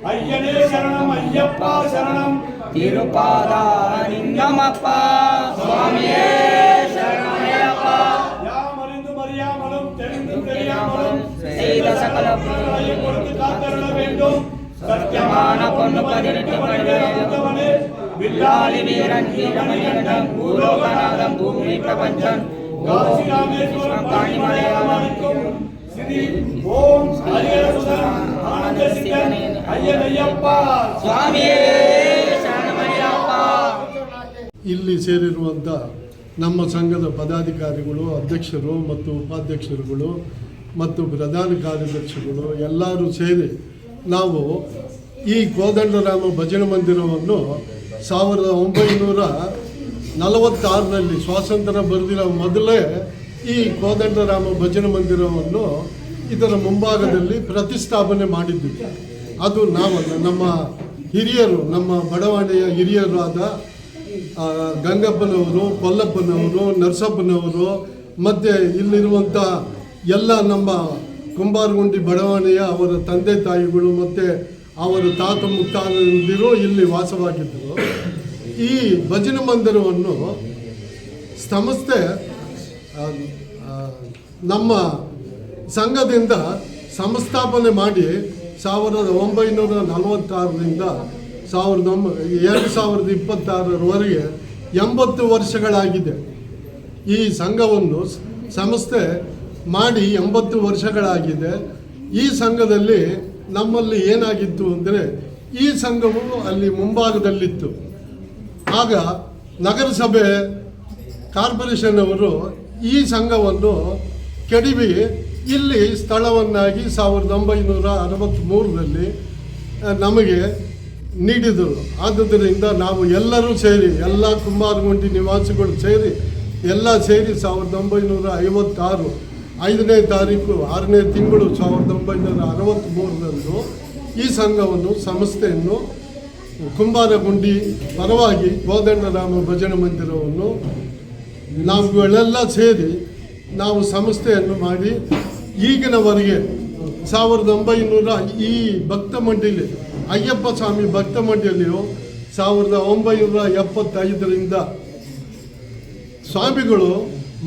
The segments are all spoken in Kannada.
ಅಯ್ಯನೇ ಶರಣಂ ಅಯ್ಯಪ್ಪ ಶರಣಂ ತಿರುಪಾದಾಲಿಂಗಮಪ್ಪ ಸ್ವಾಮಿಯೇ ಶರಣಮಯ್ಯಪ್ಪ யாமறிந்து மறியாமலும் தெரிந்து தெரியாமலும் செய்த சகல புண்ணியங்களையும் கொடுத்து காத்தருள வேண்டும். சத்தியமான பொண்ணு பதினெட்டு வந்தவனே வில்லாளி வீரன் வீரமணிகண்டன் பூலோகநாதன் பூமி பிரபஞ்சன் காசி ராமேஸ்வரம் காணிமலையாமணிக்கும் ஸ்ரீ ஓம் ஹரிஹரசுதன் ஆனந்த சித்தன் ಅಯ್ಯನಯ್ಯಪ್ಪ ಸ್ವಾಮಿಯೇ ಶರಣಮಯ್ಯಪ್ಪ. ಇಲ್ಲಿ ಸೇರಿರುವಂಥ ನಮ್ಮ ಸಂಘದ ಪದಾಧಿಕಾರಿಗಳು, ಅಧ್ಯಕ್ಷರು ಮತ್ತು ಉಪಾಧ್ಯಕ್ಷರುಗಳು ಮತ್ತು ಪ್ರಧಾನ ಕಾರ್ಯದರ್ಶಿಗಳು ಎಲ್ಲರೂ ಸೇರಿ ನಾವು ಈ ಕೋದಂಡರಾಮ ಭಜನೆ ಮಂದಿರವನ್ನು 1946ರಲ್ಲಿ ಸ್ವಾತಂತ್ರ್ಯ ಬರೆದಿರೋ ಮೊದಲೇ ಈ ಕೋದಂಡರಾಮ ಭಜನೆ ಮಂದಿರವನ್ನು ಇದರ ಮುಂಭಾಗದಲ್ಲಿ ಪ್ರತಿಷ್ಠಾಪನೆ ಮಾಡಿದ್ವಿ. ಅದು ನಾವಲ್ಲ, ನಮ್ಮ ಹಿರಿಯರು, ನಮ್ಮ ಬಡಾವಣೆಯ ಹಿರಿಯರು ಆದ ಗಂಗಪ್ಪನವರು, ಕೊಲ್ಲಪ್ಪನವರು, ನರಸಪ್ಪನವರು ಮತ್ತು ಇಲ್ಲಿರುವಂಥ ಎಲ್ಲ ನಮ್ಮ ಕುಂಬಾರಗುಂಡಿ ಬಡಾವಣೆಯ ಅವರ ತಂದೆ ತಾಯಿಗಳು ಮತ್ತು ಅವರ ತಾತ ಮುತ್ತಾತಂದಿರು ಇಲ್ಲಿ ವಾಸವಾಗಿದ್ದರು. ಈ ಭಜನೆ ಮಂದಿರವನ್ನು ಸಂಸ್ಥೆ ನಮ್ಮ ಸಂಘದಿಂದ ಸಂಸ್ಥಾಪನೆ ಮಾಡಿ 1946ರಿಂದ 2026ರವರೆಗೆ 80 ವರ್ಷಗಳಾಗಿದೆ. ಈ ಸಂಘವನ್ನು ಸಂಸ್ಥೆ ಮಾಡಿ 80 ವರ್ಷಗಳಾಗಿದೆ. ಈ ಸಂಘದಲ್ಲಿ ನಮ್ಮಲ್ಲಿ ಏನಾಗಿತ್ತು ಅಂದರೆ, ಈ ಸಂಘವು ಅಲ್ಲಿ ಮುಂಭಾಗದಲ್ಲಿತ್ತು. ಆಗ ನಗರಸಭೆ ಕಾರ್ಪೊರೇಷನ್ ಅವರು ಈ ಸಂಘವನ್ನು ಕೆಡವಿ ಇಲ್ಲಿ ಸ್ಥಳವನ್ನಾಗಿ 1963ರಲ್ಲಿ ನಮಗೆ ನೀಡಿದರು. ಆದುದರಿಂದ ನಾವು ಎಲ್ಲರೂ ಸೇರಿ, ಎಲ್ಲ ಕುಂಬಾರಗುಂಡಿ ನಿವಾಸಿಗಳು ಸೇರಿ ಎಲ್ಲ ಸೇರಿ 1956 5ನೇ ತಾರೀಕು 6ನೇ ತಿಂಗಳು 1963ರಂದು ಈ ಸಂಘವನ್ನು, ಸಂಸ್ಥೆಯನ್ನು, ಕುಂಬಾರಗುಂಡಿ ಪರವಾಗಿ ಕೋದಂಡರಾಮ ಭಜನೆ ಮಂದಿರವನ್ನು ನಾವುಗಳೆಲ್ಲ ಸೇರಿ ನಾವು ಸಂಸ್ಥೆಯನ್ನು ಮಾಡಿ ಈಗಿನವರೆಗೆ 1900 ಈ ಭಕ್ತ ಮಂಡಳಿ, ಅಯ್ಯಪ್ಪ ಸ್ವಾಮಿ ಭಕ್ತ ಮಂಡಳಿಯು 1975ರಿಂದ ಸ್ವಾಮಿಗಳು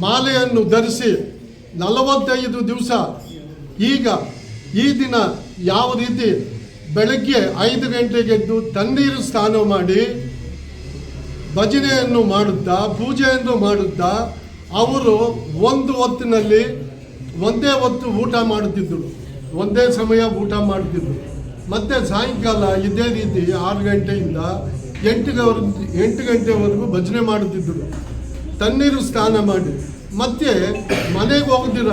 ಮಾಲೆಯನ್ನು ಧರಿಸಿ 45 ದಿವಸ, ಈಗ ಈ ದಿನ ಯಾವ ರೀತಿ ಬೆಳಗ್ಗೆ 5 ಗಂಟೆಗೆ ಎದ್ದು ತಣ್ಣೀರು ಸ್ನಾನ ಮಾಡಿ ಭಜನೆಯನ್ನು ಮಾಡುತ್ತಾ, ಪೂಜೆಯನ್ನು ಮಾಡುತ್ತಾ ಅವರು ಒಂದು ಹೊತ್ತಿನಲ್ಲಿ ಒಂದೇ ಹೊತ್ತು ಊಟ ಮಾಡುತ್ತಿದ್ದರು, ಒಂದೇ ಸಮಯ ಊಟ ಮಾಡುತ್ತಿದ್ದರು. ಮತ್ತು ಸಾಯಂಕಾಲ ಇದೇ ರೀತಿ 6 ಗಂಟೆಯಿಂದ 8 ಗಂಟೆವರೆಗೂ ಭಜನೆ ಮಾಡುತ್ತಿದ್ದರು, ತಣ್ಣೀರು ಸ್ನಾನ ಮಾಡಿ. ಮತ್ತೆ ಮನೆಗೆ ಹೋಗದಿರ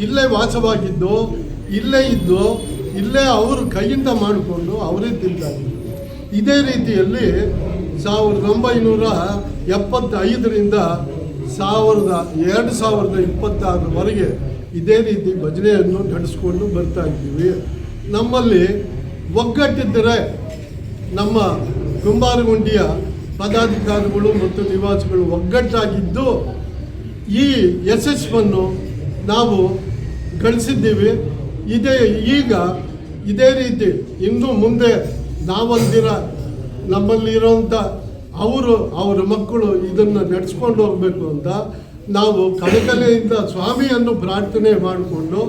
ಇಲ್ಲೇ ವಾಸವಾಗಿದ್ದು, ಇಲ್ಲೇ ಇದ್ದು, ಇಲ್ಲೇ ಅವರು ಕೈಯಿಂದ ಮಾಡಿಕೊಂಡು ಅವರೇ ತಿಂತಾರೆ. ಇದೇ ರೀತಿಯಲ್ಲಿ 1975ರಿಂದ 2026ರವರೆಗೆ ಇದೇ ರೀತಿ ಭಜನೆಯನ್ನು ನಡೆಸ್ಕೊಂಡು ಬರ್ತಾ ಇದ್ದೀವಿ. ನಮ್ಮಲ್ಲಿ ಒಗ್ಗಟ್ಟಿದ್ದರೆ ನಮ್ಮ ಕುಂಬಾರಗುಂಡಿಯ ಪದಾಧಿಕಾರಿಗಳು ಮತ್ತು ನಿವಾಸಿಗಳು ಒಗ್ಗಟ್ಟಾಗಿದ್ದು ಈ ಯಶಸ್ಸನ್ನು ನಾವು ಗಳಿಸಿದ್ದೀವಿ. ಈಗ ಇದೇ ರೀತಿ ಇನ್ನು ಮುಂದೆ ನಾವಂದಿರ ನಮ್ಮಲ್ಲಿ ಇರೋಂಥ ಅವರ ಮಕ್ಕಳು ಇದನ್ನು ನಡೆಸ್ಕೊಂಡು ಹೋಗಬೇಕು ಅಂತ ನಾವು ಕಳಕಳಿಯಿಂದ ಸ್ವಾಮಿಯನ್ನು ಪ್ರಾರ್ಥನೆ ಮಾಡಿಕೊಂಡು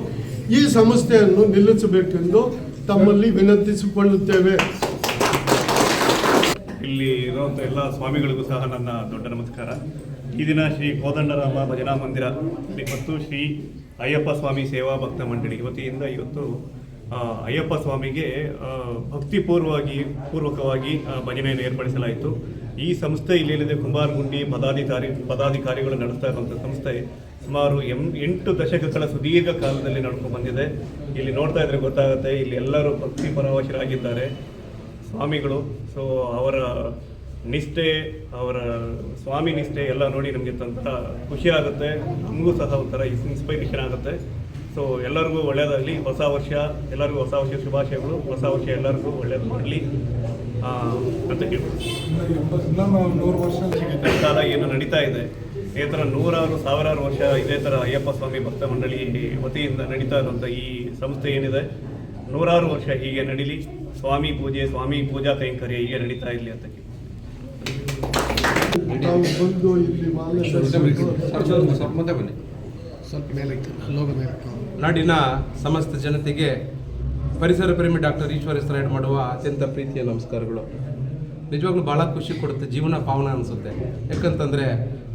ಈ ಸಂಸ್ಥೆಯನ್ನು ನಿಲ್ಲಿಸಬೇಕೆಂದು ತಮ್ಮಲ್ಲಿ ವಿನಂತಿಸಿಕೊಳ್ಳುತ್ತೇವೆ. ಇಲ್ಲಿ ಇರುವಂಥ ಎಲ್ಲ ಸ್ವಾಮಿಗಳಿಗೂ ಸಹ ನನ್ನ ದೊಡ್ಡ ನಮಸ್ಕಾರ. ಈ ದಿನ ಶ್ರೀ ಕೋದಂಡರಾಮ ಭಜನಾ ಮಂದಿರ ಮತ್ತು ಶ್ರೀ ಅಯ್ಯಪ್ಪ ಸ್ವಾಮಿ ಸೇವಾ ಭಕ್ತ ಮಂಡಳಿ ವತಿಯಿಂದ ಇವತ್ತು ಅಯ್ಯಪ್ಪ ಸ್ವಾಮಿಗೆ ಭಕ್ತಿಪೂರ್ವಕವಾಗಿ ಭಜನೆಯನ್ನು ಏರ್ಪಡಿಸಲಾಯಿತು. ಈ ಸಂಸ್ಥೆ ಇಲ್ಲೇನಿದೆ ಕುಂಬಾರಗುಂಡಿ ಪದಾಧಿಕಾರಿಗಳು ನಡೆಸ್ತಾ ಇರುವಂಥ ಸಂಸ್ಥೆ ಸುಮಾರು 8 ದಶಕಗಳ ಸುದೀರ್ಘ ಕಾಲದಲ್ಲಿ ನಡ್ಕೊಂಡು ಬಂದಿದೆ. ಇಲ್ಲಿ ನೋಡ್ತಾ ಇದ್ರೆ ಗೊತ್ತಾಗುತ್ತೆ, ಇಲ್ಲಿ ಎಲ್ಲರೂ ಭಕ್ತಿ ಪರವಶರಾಗಿದ್ದಾರೆ ಸ್ವಾಮಿಗಳು. ಸೊ ಅವರ ನಿಷ್ಠೆ, ಅವರ ಸ್ವಾಮಿ ನಿಷ್ಠೆ ಎಲ್ಲ ನೋಡಿ ನಮಗೆ ಖುಷಿ ಆಗುತ್ತೆ. ನಮಗೂ ಸಹ ಒಂಥರ ಇನ್ಸ್ಪೈರೇಷನ್ ಆಗುತ್ತೆ. ಸೊ ಎಲ್ಲರಿಗೂ ಒಳ್ಳೆಯದಾಗಲಿ. ಹೊಸ ವರ್ಷ ಎಲ್ಲರಿಗೂ ಹೊಸ ವರ್ಷ ಶುಭಾಶಯಗಳು. ಹೊಸ ವರ್ಷ ಎಲ್ಲರಿಗೂ ಒಳ್ಳೆಯದು ಮಾಡಲಿ ಅಂತ ಹೇಳ್ಬೋದು. ಕಾಲ ಏನು ನಡೀತಾ ಇದೆ, ಇದೇ ಥರ ಸಾವಿರಾರು ವರ್ಷ ಇದೇ ಥರ ಅಯ್ಯಪ್ಪ ಸ್ವಾಮಿ ಭಕ್ತ ಮಂಡಳಿ ವತಿಯಿಂದ ನಡೀತಾ ಇರುವಂಥ ಈ ಸಂಸ್ಥೆ ಏನಿದೆ, ನೂರಾರು ವರ್ಷ ಹೀಗೆ ನಡೀಲಿ. ಸ್ವಾಮಿ ಪೂಜೆ, ಸ್ವಾಮಿ ಪೂಜಾ ಕೈಂಕರ್ಯ ಹೀಗೆ ನಡೀತಾ ಇರಲಿ ಅಂತ ತಾವು ಬಂದು ಇಲ್ಲಿ ಮಾಲೆ ನಾಡಿನ ಸಮಸ್ತ ಜನತೆಗೆ ಪರಿಸರ ಪ್ರೇಮಿ ಡಾಕ್ಟರ್ ಈಶ್ವರ ಹೆಸರಾಡ್ ಮಾಡುವ ಅತ್ಯಂತ ಪ್ರೀತಿಯ ನಮಸ್ಕಾರಗಳು. ನಿಜವಾಗ್ಲೂ ಭಾಳ ಖುಷಿ ಕೊಡುತ್ತೆ, ಜೀವನ ಪಾವನ ಅನಿಸುತ್ತೆ. ಯಾಕಂತಂದರೆ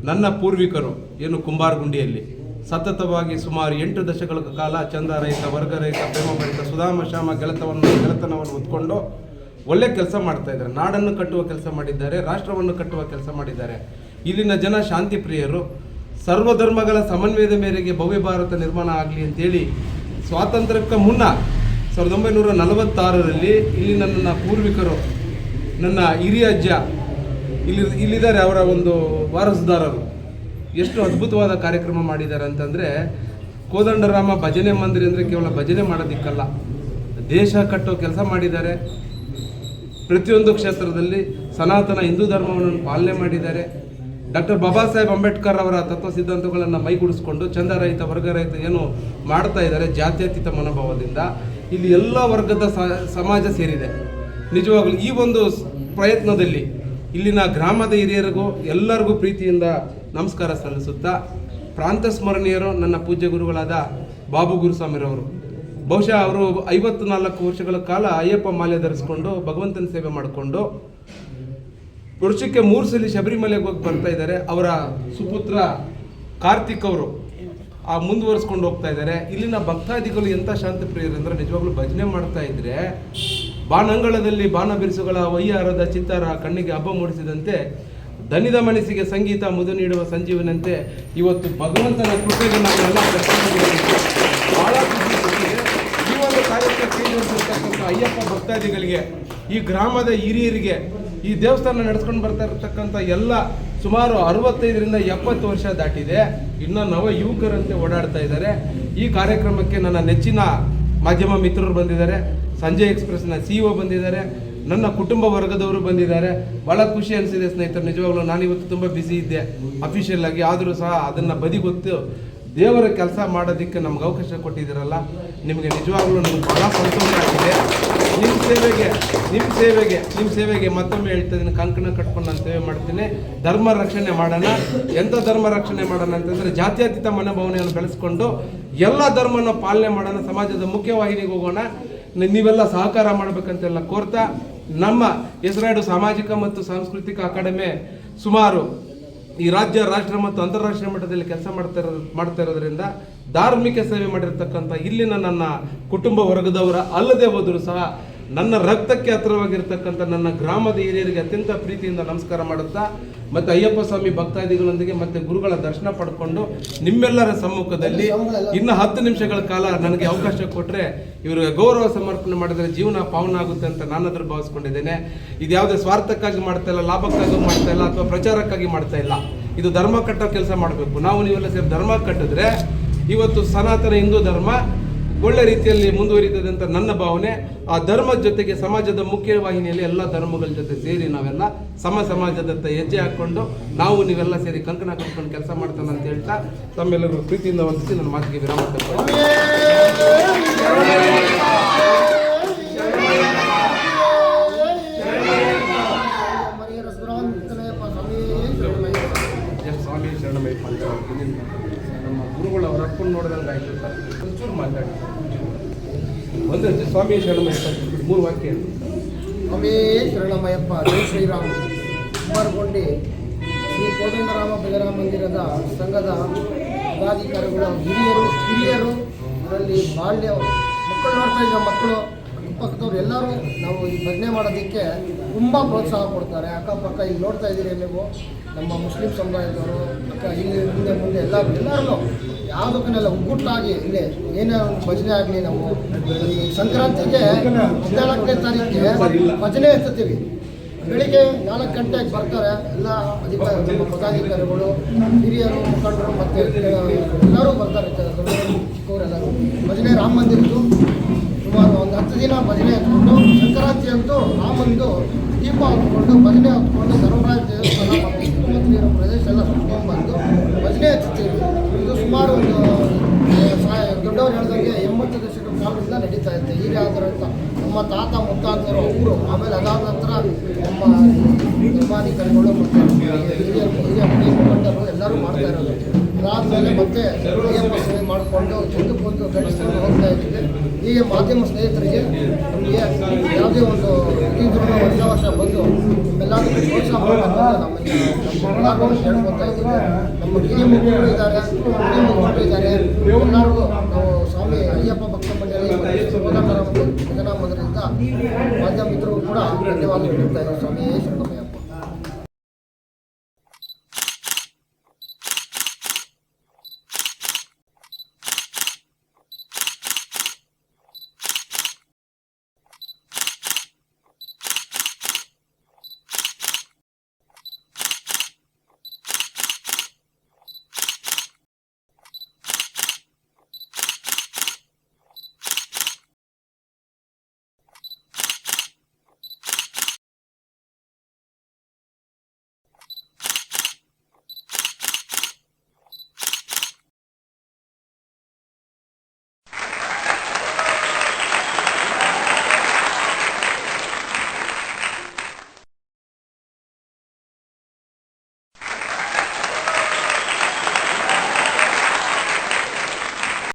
ನನ್ನ ಪೂರ್ವಿಕರು ಏನು ಕುಂಬಾರಗುಂಡಿಯಲ್ಲಿ ಸತತವಾಗಿ ಸುಮಾರು 8 ದಶಕಗಳ ಕಾಲ ಚಂದ ರಹಿತ, ವರ್ಗ ರಹಿತ, ಪ್ರೇಮಭರಿತ, ಸುಧಾಮ ಶಾಮ ಗೆಳೆತನವನ್ನು ಹೊತ್ಕೊಂಡು ಒಳ್ಳೆ ಕೆಲಸ ಮಾಡ್ತಾ ಇದ್ದಾರೆ. ನಾಡನ್ನು ಕಟ್ಟುವ ಕೆಲಸ ಮಾಡಿದ್ದಾರೆ, ರಾಷ್ಟ್ರವನ್ನು ಕಟ್ಟುವ ಕೆಲಸ ಮಾಡಿದ್ದಾರೆ. ಇಲ್ಲಿನ ಜನ ಶಾಂತಿ ಪ್ರಿಯರು. ಸರ್ವಧರ್ಮಗಳ ಸಮನ್ವಯದ ಮೇರೆಗೆ ಭವ್ಯ ಭಾರತ ನಿರ್ಮಾಣ ಆಗಲಿ ಅಂತೇಳಿ ಸ್ವಾತಂತ್ರ್ಯಕ್ಕೆ ಮುನ್ನ 1946ರಲ್ಲಿ ಇಲ್ಲಿ ನನ್ನ ಪೂರ್ವಿಕರು, ನನ್ನ ಹಿರಿಯ ಅಜ್ಜ ಇಲ್ಲಿದ್ದಾರೆ, ಅವರ ಒಂದು ವಾರಸುದಾರರು ಎಷ್ಟು ಅದ್ಭುತವಾದ ಕಾರ್ಯಕ್ರಮ ಮಾಡಿದ್ದಾರೆ ಅಂತಂದರೆ, ಕೋದಂಡರಾಮ ಭಜನೆ ಮಂದಿರ ಅಂದರೆ ಕೇವಲ ಭಜನೆ ಮಾಡೋದಿಕ್ಕಲ್ಲ, ದೇಶ ಕಟ್ಟೋ ಕೆಲಸ ಮಾಡಿದ್ದಾರೆ. ಪ್ರತಿಯೊಂದು ಕ್ಷೇತ್ರದಲ್ಲಿ ಸನಾತನ ಹಿಂದೂ ಧರ್ಮವನ್ನು ಪಾಲನೆ ಮಾಡಿದ್ದಾರೆ. ಡಾಕ್ಟರ್ ಬಾಬಾ ಸಾಹೇಬ್ ಅಂಬೇಡ್ಕರ್ ಅವರ ತತ್ವ ಸಿದ್ಧಾಂತಗಳನ್ನು ಮೈಗೂಡಿಸ್ಕೊಂಡು ಚಂದರಹಿತ, ವರ್ಗರಹಿತ ಏನು ಮಾಡ್ತಾ ಇದ್ದಾರೆ, ಜಾತ್ಯತೀತ ಮನೋಭಾವದಿಂದ ಇಲ್ಲಿ ಎಲ್ಲ ವರ್ಗದ ಸಮಾಜ ಸೇರಿದೆ. ನಿಜವಾಗಲೂ ಈ ಒಂದು ಪ್ರಯತ್ನದಲ್ಲಿ ಇಲ್ಲಿನ ಗ್ರಾಮದ ಹಿರಿಯರಿಗೂ ಎಲ್ಲರಿಗೂ ಪ್ರೀತಿಯಿಂದ ನಮಸ್ಕಾರ ಸಲ್ಲಿಸುತ್ತಾ, ಪ್ರಾಂತ ಸ್ಮರಣೀಯರು ನನ್ನ ಪೂಜ್ಯ ಗುರುಗಳಾದ ಬಾಬು ಗುರುಸ್ವಾಮಿರವರು. ಬಹುಶಃ ಅವರು 54 ವರ್ಷಗಳ ಕಾಲ ಅಯ್ಯಪ್ಪ ಮಾಲೆ ಧರಿಸ್ಕೊಂಡು ಭಗವಂತನ ಸೇವೆ ಮಾಡಿಕೊಂಡು ವರ್ಷಕ್ಕೆ 3 ಸಲ ಶಬರಿಮಲೆಗೆ ಹೋಗಿ ಬರ್ತಾ ಇದ್ದಾರೆ. ಅವರ ಸುಪುತ್ರ ಕಾರ್ತಿಕ್ ಅವರು ಮುಂದುವರಿಸ್ಕೊಂಡು ಹೋಗ್ತಾ ಇದ್ದಾರೆ. ಇಲ್ಲಿನ ಭಕ್ತಾದಿಗಳು ಎಂಥ ಶಾಂತಿ ಪ್ರಿಯರು ಅಂದರೆ, ನಿಜವಾಗ್ಲೂ ಭಜನೆ ಮಾಡ್ತಾ ಇದ್ರೆ ಬಾನಂಗಳದಲ್ಲಿ ಬಾಣ ಬಿರುಸುಗಳ ವಯ್ಯಾರದ ಚಿತ್ತಾರ ಕಣ್ಣಿಗೆ ಹಬ್ಬ ಮೂಡಿಸಿದಂತೆ, ದನಿದ ಮನಸ್ಸಿಗೆ ಸಂಗೀತ ಮುದು ನೀಡುವ ಸಂಜೀವನಂತೆ ಇವತ್ತು ಭಗವಂತನ ಕೃಪೆಗೆ ನಾವೆಲ್ಲ ಬಹಳ ಈ ಒಂದು ಕಾರ್ಯಕ್ಕೆ ಕೈಗೊಳ್ತಿರ್ತಕ್ಕಂಥ ಅಯ್ಯಪ್ಪ ಭಕ್ತಾದಿಗಳಿಗೆ, ಈ ಗ್ರಾಮದ ಹಿರಿಯರಿಗೆ, ಈ ದೇವಸ್ಥಾನ ನಡೆಸ್ಕೊಂಡು ಬರ್ತಾ ಇರತಕ್ಕಂಥ ಎಲ್ಲ ಸುಮಾರು 65ರಿಂದ 70 ವರ್ಷ ದಾಟಿದೆ, ಇನ್ನು ನವ ಯುವಕರಂತೆ ಓಡಾಡ್ತಾ ಇದ್ದಾರೆ. ಈ ಕಾರ್ಯಕ್ರಮಕ್ಕೆ ನನ್ನ ನೆಚ್ಚಿನ ಮಾಧ್ಯಮ ಮಿತ್ರರು ಬಂದಿದ್ದಾರೆ, ಸಂಜಯ್ ಎಕ್ಸ್ಪ್ರೆಸ್ನ CEO ಬಂದಿದ್ದಾರೆ, ನನ್ನ ಕುಟುಂಬ ವರ್ಗದವರು ಬಂದಿದ್ದಾರೆ. ಭಾಳ ಖುಷಿ ಅನಿಸಿದೆ ಸ್ನೇಹಿತರು. ನಿಜವಾಗ್ಲೂ ನಾನಿವತ್ತು ತುಂಬ ಬ್ಯುಸಿ ಇದ್ದೆ ಅಫಿಷಿಯಲ್ ಆಗಿ, ಆದರೂ ಸಹ ಅದನ್ನು ಬದಿಗೊತ್ತು ದೇವರ ಕೆಲಸ ಮಾಡೋದಕ್ಕೆ ನಮ್ಗೆ ಅವಕಾಶ ಕೊಟ್ಟಿದ್ದೀರಲ್ಲ, ನಿಮಗೆ ನಿಜವಾಗ್ಲೂ ನಮ್ಗೆ ಭಾಳ ಸಂತೋಷ ಆಗಿದೆ. ನಿಮ್ಮ ಸೇವೆಗೆ ಮತ್ತೊಮ್ಮೆ ಹೇಳ್ತಾ ಇದ್ದೀನಿ, ಕಂಕಣ ಕಟ್ಕೊಂಡು ನಾನು ಸೇವೆ ಮಾಡ್ತೀನಿ. ಧರ್ಮ ರಕ್ಷಣೆ ಮಾಡೋಣ. ಎಂಥ ಧರ್ಮ ರಕ್ಷಣೆ ಮಾಡೋಣ ಅಂತಂದರೆ, ಜಾತ್ಯತೀತ ಮನೋಭಾವನೆಯನ್ನು ಬೆಳೆಸ್ಕೊಂಡು ಎಲ್ಲ ಧರ್ಮನ ಪಾಲನೆ ಮಾಡೋಣ, ಸಮಾಜದ ಮುಖ್ಯವಾಹಿನಿಗೆ ಹೋಗೋಣ. ನೀವೆಲ್ಲ ಸಹಕಾರ ಮಾಡಬೇಕಂತೆಲ್ಲ ಕೋರ್ತಾ, ನಮ್ಮ ಹೆಸರಾಡು ಸಾಮಾಜಿಕ ಮತ್ತು ಸಾಂಸ್ಕೃತಿಕ ಅಕಾಡೆಮಿ ಸುಮಾರು ಈ ರಾಜ್ಯ, ರಾಷ್ಟ್ರ ಮತ್ತು ಅಂತಾರಾಷ್ಟ್ರೀಯ ಮಟ್ಟದಲ್ಲಿ ಕೆಲಸ ಮಾಡ್ತಾ ಇರೋದ್ರಿಂದ ಧಾರ್ಮಿಕ ಸೇವೆ ಮಾಡಿರ್ತಕ್ಕಂಥ ಇಲ್ಲಿನ ನನ್ನ ಕುಟುಂಬ ವರ್ಗದವರ ಅಲ್ಲದೆ ಹೋದರೂ ಸಹ ನನ್ನ ರಕ್ತಕ್ಕೆ ಹತ್ತಿರವಾಗಿರ್ತಕ್ಕಂಥ ನನ್ನ ಗ್ರಾಮದ ಹಿರಿಯರಿಗೆ ಅತ್ಯಂತ ಪ್ರೀತಿಯಿಂದ ನಮಸ್ಕಾರ ಮಾಡುತ್ತಾ, ಮತ್ತು ಅಯ್ಯಪ್ಪ ಸ್ವಾಮಿ ಭಕ್ತಾದಿಗಳೊಂದಿಗೆ ಮತ್ತು ಗುರುಗಳ ದರ್ಶನ ಪಡ್ಕೊಂಡು ನಿಮ್ಮೆಲ್ಲರ ಸಮ್ಮುಖದಲ್ಲಿ ಇನ್ನು 10 ನಿಮಿಷಗಳ ಕಾಲ ನನಗೆ ಅವಕಾಶ ಕೊಟ್ಟರೆ ಇವರಿಗೆ ಗೌರವ ಸಮರ್ಪಣೆ ಮಾಡಿದರೆ ಜೀವನ ಪಾವನ ಆಗುತ್ತೆ ಅಂತ ನಾನಾದರೂ ಭಾವಿಸ್ಕೊಂಡಿದ್ದೇನೆ. ಇದು ಯಾವುದೇ ಸ್ವಾರ್ಥಕ್ಕಾಗಿ ಮಾಡ್ತಾ ಇಲ್ಲ, ಲಾಭಕ್ಕಾಗಿ ಮಾಡ್ತಾ ಇಲ್ಲ, ಅಥವಾ ಪ್ರಚಾರಕ್ಕಾಗಿ ಮಾಡ್ತಾ ಇಲ್ಲ. ಇದು ಧರ್ಮ ಕಟ್ಟೋ ಕೆಲಸ ಮಾಡಬೇಕು. ನೀವೆಲ್ಲ ಸೇರಿ ಧರ್ಮ ಕಟ್ಟಿದ್ರೆ ಇವತ್ತು ಸನಾತನ ಹಿಂದೂ ಧರ್ಮ ಒಳ್ಳೆ ರೀತಿಯಲ್ಲಿ ಮುಂದುವರಿತದೆ ಅಂತ ನನ್ನ ಭಾವನೆ. ಆ ಧರ್ಮದ ಜೊತೆಗೆ ಸಮಾಜದ ಮುಖ್ಯವಾಹಿನಿಯಲ್ಲಿ ಎಲ್ಲ ಧರ್ಮಗಳ ಜೊತೆ ಸೇರಿ ನಾವೆಲ್ಲ ಸಮಾಜದತ್ತ ಹೆಜ್ಜೆ ಹಾಕ್ಕೊಂಡು ನೀವೆಲ್ಲ ಸೇರಿ ಕಂಕಣ ಕಟ್ಕೊಂಡು ಕೆಲಸ ಮಾಡ್ತಾನೆ ಅಂತ ಹೇಳ್ತಾ ತಮ್ಮೆಲ್ಲರೂ ಪ್ರೀತಿಯಿಂದ ವಂದಿಸಿ ನನ್ನ ಮಾತಿಗೆ ವಿರಾಮ ತಗೊಳ್ಳಿ. ಸ್ವಾಮಿ ಶರಣಮಯ್ಯಪ್ಪ ಅಂತ ನಮ್ಮ ಗುರುಗಳು ಅವರ ಅಪ್ಪನ ನೋಡಿದಂಗೆ ಆಯ್ತು ಸರ್. ಒಂಚೂರು ಮಾತಾಡಿ ಒಂದು ಸ್ವಾಮಿ ಶರಣಮಯ್ಯಪ್ಪ 3 ವಾಕ್ಯ. ಸ್ವಾಮಿ ಶರಣಮಯ್ಯಪ್ಪ, ಜೈ ಶ್ರೀರಾಮ್. ಕುಂಬಾರಗುಂಡಿ ಶ್ರೀ ಕೋದಂಡರಾಮ ಭಜನಾ ಮಂದಿರದ ಸಂಘದ ಪದಾಧಿಕಾರಿಗಳು, ಹಿರಿಯರು ಅದರಲ್ಲಿ ಬಾಲ್ಯ ಮಕ್ಕಳು ನೋಡ್ತಾ ಇದ್ದ ಮಕ್ಕಳು, ಅಕ್ಕಪಕ್ಕದವ್ರು ಎಲ್ಲರೂ ನಾವು ಈ ಭಜನೆ ಮಾಡೋದಕ್ಕೆ ತುಂಬ ಪ್ರೋತ್ಸಾಹ ಕೊಡ್ತಾರೆ. ಅಕ್ಕಪಕ್ಕ ಇಲ್ಲಿ ನೋಡ್ತಾ ಇದ್ದೀರಿ ನೀವು, ನಮ್ಮ ಮುಸ್ಲಿಂ ಸಮುದಾಯದವರು ಇಲ್ಲಿ ಮುಂದೆ ಎಲ್ಲರೂ ಯಾವುದಕ್ಕನ್ನೆಲ್ಲ ಒಗ್ಗಟ್ಟಾಗಿ ಇಲ್ಲಿ ಏನೇ ಒಂದು ಭಜನೆ ಆಗಲಿ, ನಾವು ಈ ಸಂಕ್ರಾಂತಿಗೆ 14ನೇ ತಾರೀಕಿಗೆ ಭಜನೆ ಎತ್ತುತ್ತೀವಿ. ಬೆಳಿಗ್ಗೆ 4 ಗಂಟೆಗೆ ಬರ್ತಾರೆ ಎಲ್ಲ ನಮ್ಮ ಪದಾಧಿಕಾರಿಗಳು, ಹಿರಿಯರು, ಮುಖಂಡರು ಮತ್ತು ಎಲ್ಲರೂ ಬರ್ತಾರೆ. ಚಿಕ್ಕವರೆಲ್ಲರೂ ಭಜನೆ ರಾಮ ಮಂದಿರದ್ದು ಸುಮಾರು ಒಂದು 10 ದಿನ ಭಜನೆ ಎತ್ಕೊಂಡು, ಸಂಕ್ರಾಂತಿ ಅಂತೂ ರಾಮಂದು ದೀಪ ಹೊತ್ಕೊಂಡು ಭಜನೆ ಹೊತ್ಕೊಂಡು ಧರ್ಮರಾಜ ದೇವಸ್ಥಾನ ಮತ್ತು ಸುತ್ತಮುತ್ತ ಇರೋ ಪ್ರದೇಶ ಎಲ್ಲ ಸುತ್ಕೊಂಡ್ಬಂದು ಭಜನೆ ಎತ್ತುತ್ತೀವಿ. ಇದು ಸುಮಾರು ಒಂದು ದೊಡ್ಡವ್ರು ಹೇಳಿದಂಗೆ 80 ದಶಕದ ಕಾಲದಿಂದ ವರ್ಷಗಳಿಂದ ನಡೀತಾ ಇರುತ್ತೆ. ಹೀಗೆ ಆದ್ದರಿಂದ ನಮ್ಮ ತಾತ ಮುತ್ತಾತರು ಅವರು, ಆಮೇಲೆ ಅದಾದ ನಂತರ ನಮ್ಮ ಧರ್ಮಾಧಿಕಾರಿಗಳು ಮತ್ತು ಹಿರಿಯ ಮುಖಂಡರು ಎಲ್ಲರೂ ಮಾಡ್ತಾ ಇರೋದು. ಅದಾದಮೇಲೆ ಮತ್ತೆ ಅಯ್ಯಪ್ಪ ಸೇವೆ ಮಾಡಿಕೊಂಡು ಮುಂದಕ್ಕೊಂದು ಗಡಿಸ್ಕೊಂಡು ಹೋಗ್ತಾ ಇದ್ದೀವಿ. ಹೀಗೆ ಮಾಧ್ಯಮ ಸ್ನೇಹಿತರಿಗೆ ನಮಗೆ ಯಾವುದೇ ಒಂದು ಇದ್ರೂ ವರ್ಷ ಬಂದು ನಮ್ಮೆಲ್ಲರಿಗೂ ಪ್ರೋತ್ಸಾಹ ಮಾಡಬೇಕಂತ ನಮ್ಮೆಲ್ಲರೂ ಹೇಳ್ಕೊತಾ ಇದ್ದೀವಿ. ನಮ್ಮ ಹಿರಿಯ ಮುಖಂಡರು ಇದ್ದಾರೆ, ಎಲ್ಲರಿಗೂ ನಾವು ಸ್ವಾಮಿ ಅಯ್ಯಪ್ಪ ಭಕ್ತ ಮಂಡಳಿ ಕೋದಂಡರಾಮ ಭಜನಾ ಮಂದಿರದಿಂದ ಮಾಧ್ಯಮ ಮಿತ್ರರು ಕೂಡ ಧನ್ಯವಾದ ನೀಡ್ತಾ ಇದ್ದೀವಿ. ಸ್ವಾಮಿ ಶರಣಮಯ್ಯ.